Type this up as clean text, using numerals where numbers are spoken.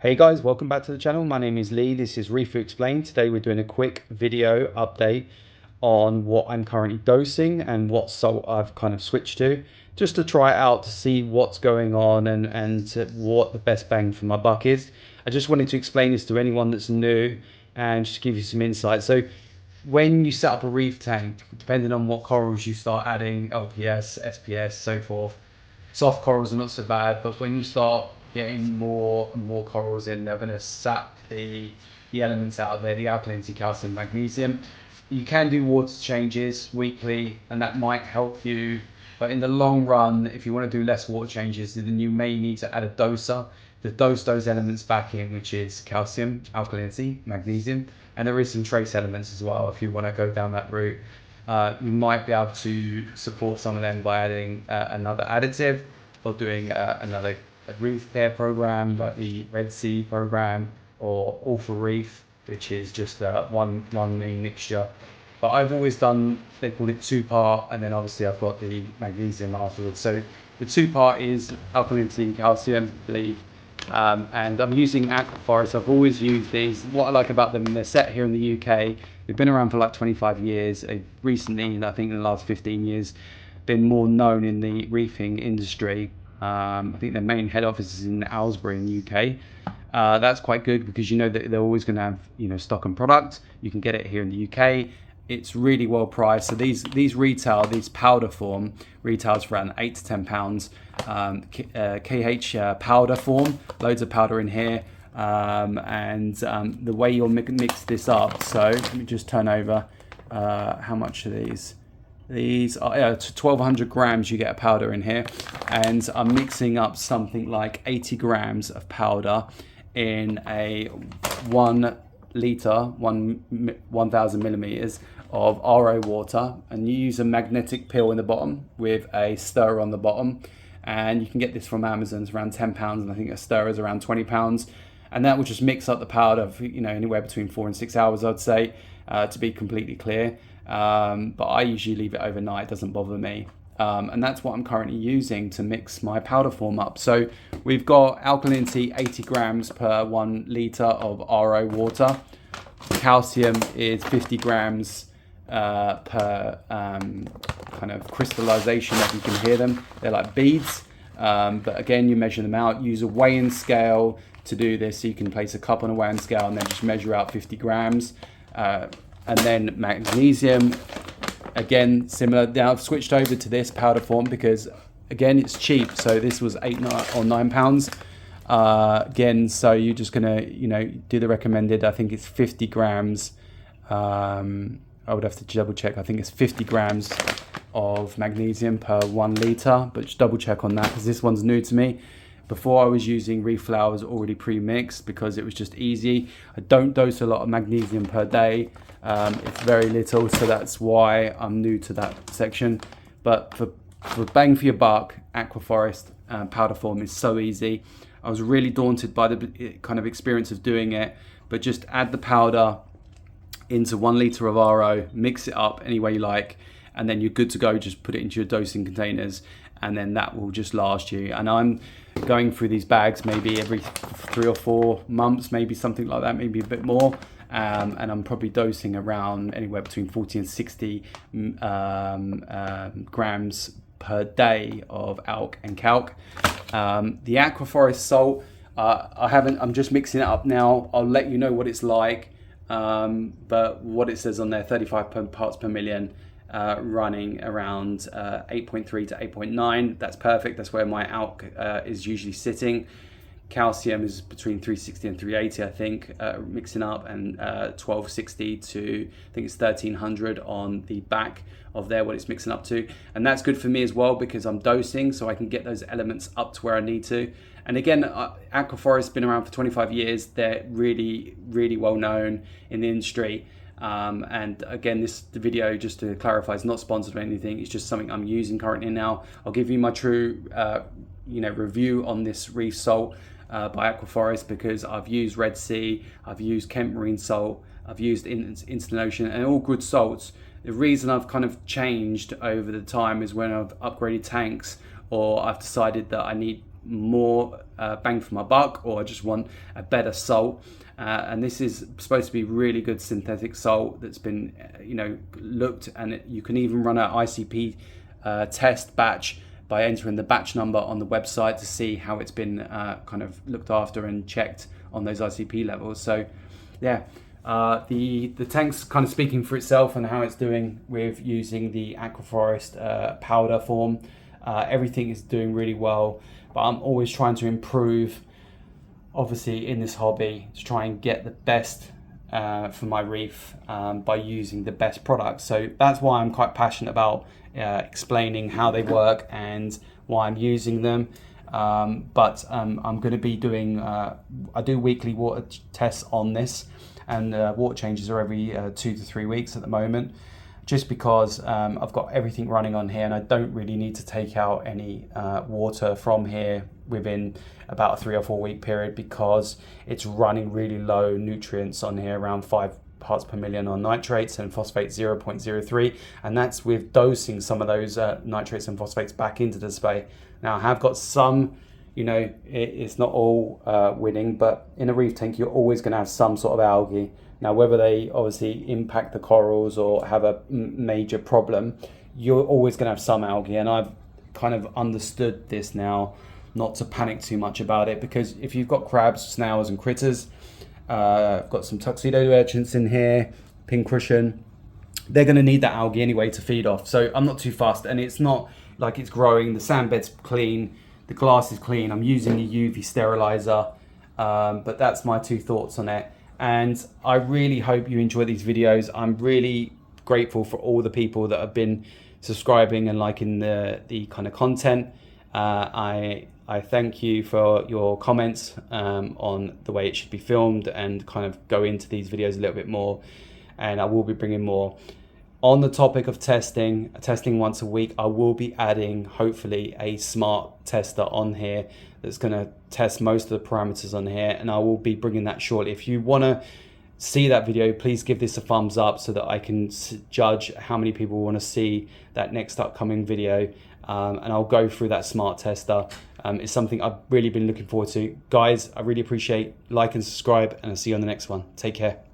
Hey guys, welcome back to the channel. My name is Lee. This is Reefer Explained. Today we're doing a quick video update on what I'm currently dosing and what salt I've kind of switched to, just to try it out to see what's going on and what the best bang for my buck is. I just wanted to explain this to anyone that's new and just give you some insight. So when you set up a reef tank, depending on what corals you start adding, LPS, SPS, so forth, soft corals are not so bad, but when you start getting more and more corals in, they're going to sap the elements out of there, the alkalinity, calcium, magnesium. You can do water changes weekly, and that might help you. But in the long run, if you want to do less water changes, then you may need to add a doser to dose those elements back in, which is calcium, alkalinity, magnesium, and there is some trace elements as well if you want to go down that route. You might be able to support some of them by adding another additive or doing another reef care program like the Red Sea program or All for Reef, which is just one main mixture. But I've always done, they call it 2-part, and then obviously I've got the magnesium afterwards. So the 2-part is alkalinity, calcium, believe. And I'm using AQUAFOREST. I've always used these. What I like about them, they're set here in the UK. They've been around for like 25 years. They've recently, I think in the last 15 years, been more known in the reefing industry. I think their main head office is in Aylesbury in the UK. That's quite good because you know that they're always going to have stock and product. You can get it here in the UK. It's really well priced. So these retail, these powder form retails for around £8 to £10. KH powder form, loads of powder in here, and the way you'll mix this up. So let me just turn over. How much are these? These are 1,200 grams. You get a powder in here, and I'm mixing up something like 80 grams of powder in a 1 litre, 1,000 millimeters of RO water, and you use a magnetic peel in the bottom with a stirrer on the bottom. And you can get this from Amazon. It's around £10, and I think a stirrer is around £20. And that will just mix up the powder for, anywhere between 4 and 6 hours, I'd say, to be completely clear. But I usually leave it overnight. It doesn't bother me. And that's what I'm currently using to mix my powder form up. So we've got alkalinity 80 grams per 1 litre of RO water. Calcium is 50 grams per kind of crystallization, if you can hear them. They're like beads, but again, you measure them out. Use a weighing scale to do this, so you can place a cup on a weighing scale and then just measure out 50 grams. And then magnesium, again similar. Now I've switched over to this powder form because again it's cheap, so this was £8 or £9. Again, so you're just gonna do the recommended. I think it's 50 grams. I would have to double check. I think it's 50 grams of magnesium per 1 litre, but just double check on that because this one's new to me. Before I was using reef flowers already pre-mixed because it was just easy. I don't dose a lot of magnesium per day. It's very little, so that's why I'm new to that section. But for bang for your buck, AQUAFOREST powder form is so easy. I was really daunted by the kind of experience of doing it, but just add the powder into 1 litre of RO, mix it up any way you like, and then you're good to go. Just put it into your dosing containers, and then that will just last you. And I'm going through these bags maybe every 3 or 4 months, maybe something like that, maybe a bit more. And I'm probably dosing around anywhere between 40 and 60 grams per day of alk and calc. The AQUAFOREST salt, I'm just mixing it up now. I'll let you know what it's like. But what it says on there, 35 parts per million, running around 8.3 to 8.9. That's perfect. That's where my alk is usually sitting. Calcium is between 360 and 380, I think, mixing up, and 1260 to, I think it's 1300 on the back of there, what it's mixing up to. And that's good for me as well because I'm dosing, so I can get those elements up to where I need to. And again, AQUAFOREST has been around for 25 years. They're really, really well known in the industry. And again, the video, just to clarify, is not sponsored or anything. It's just something I'm using currently now. I'll give you my true review on this reef salt by AQUAFOREST because I've used Red Sea, I've used Kent Marine salt, I've used Instant Ocean, and all good salts. The reason I've kind of changed over the time is when I've upgraded tanks, or I've decided that I need more bang for my buck, or I just want a better salt. And this is supposed to be really good synthetic salt that's been, looked, and you can even run an ICP test batch by entering the batch number on the website to see how it's been kind of looked after and checked on those ICP levels. So yeah, the tank's kind of speaking for itself and how it's doing with using the AQUAFOREST powder form. Everything is doing really well, but I'm always trying to improve, obviously, in this hobby, to try and get the best for my reef by using the best products. So that's why I'm quite passionate about explaining how they work and why I'm using them. But I'm going to be doing, I do weekly water tests on this, and water changes are every 2 to 3 weeks at the moment, just because I've got everything running on here and I don't really need to take out any water from here within about a 3 or 4 week period, because it's running really low nutrients on here, around 5 parts per million on nitrates and phosphates 0.03, and that's with dosing some of those nitrates and phosphates back into the spray. Now I have got some, it's not all winning, but in a reef tank you're always going to have some sort of algae. Now whether they obviously impact the corals or have a major problem, you're always going to have some algae, and I've kind of understood this now, not to panic too much about it, because if you've got crabs, snails and critters, I've got some tuxedo urchins in here, pincushion, they're going to need that algae anyway to feed off. So I'm not too fussed, and it's not like it's growing. The sand bed's clean, the glass is clean. I'm using a UV sterilizer, but that's my 2 thoughts on it. And I really hope you enjoy these videos. I'm really grateful for all the people that have been subscribing and liking the kind of content. I thank you for your comments on the way it should be filmed, and kind of go into these videos a little bit more, and I will be bringing more. On the topic of testing once a week, I will be adding hopefully a smart tester on here that's going to test most of the parameters on here, and I will be bringing that shortly. If you want to see that video, please give this a thumbs up so that I can judge how many people want to see that next upcoming video, and I'll go through that smart tester. It's something I've really been looking forward to. Guys, I really appreciate like and subscribe, and I'll see you on the next one. Take care.